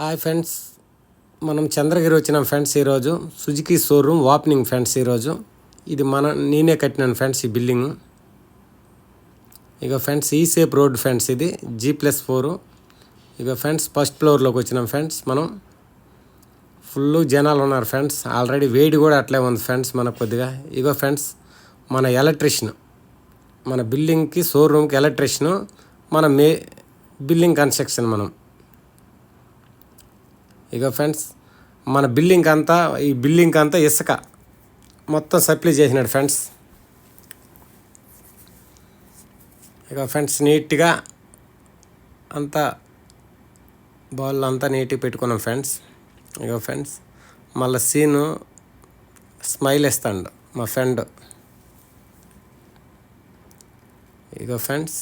Hi friends, మనం చంద్రగిరి వచ్చినాం friends. ఈరోజు సుజుకి షోరూమ్ ఓపెనింగ్ ఫ్రెండ్స్. ఈరోజు ఇది నేనే కట్టినాను ఫ్రెండ్స్ ఈ బిల్డింగ్. ఇక ఫ్రెండ్స్ ఈ సేప్ రోడ్ ఫ్రెండ్స్, ఇది G+4. ఇక ఫ్రెండ్స్ ఫస్ట్ ఫ్లోర్లోకి వచ్చినాం ఫ్రెండ్స్. మనం ఫుల్ జనాలు ఉన్నారు ఫ్రెండ్స్. ఆల్రెడీ వేడి కూడా అట్లే ఉంది ఫ్రెండ్స్ మనకు కొద్దిగా. ఇగో ఫ్రెండ్స్ మన ఎలక్ట్రీషియన్, మన బిల్డింగ్కి షోరూమ్కి ఎలక్ట్రీషియను, మన బిల్డింగ్ కన్స్ట్రక్షన్ మనం. ఇక ఫ్రెండ్స్ మన ఈ బిల్డింగ్ అంతా ఇసుక మొత్తం సప్లై చేసినాడు ఫ్రెండ్స్. ఇక ఫ్రెండ్స్ నీట్గా అంతా బాల్ అంతా నీట్గా పెట్టుకున్నాం ఫ్రెండ్స్. ఇక ఫ్రెండ్స్ మళ్ళీ సీను స్మైల్ ఇస్తాడు మా ఫ్రెండ్. ఇక ఫ్రెండ్స్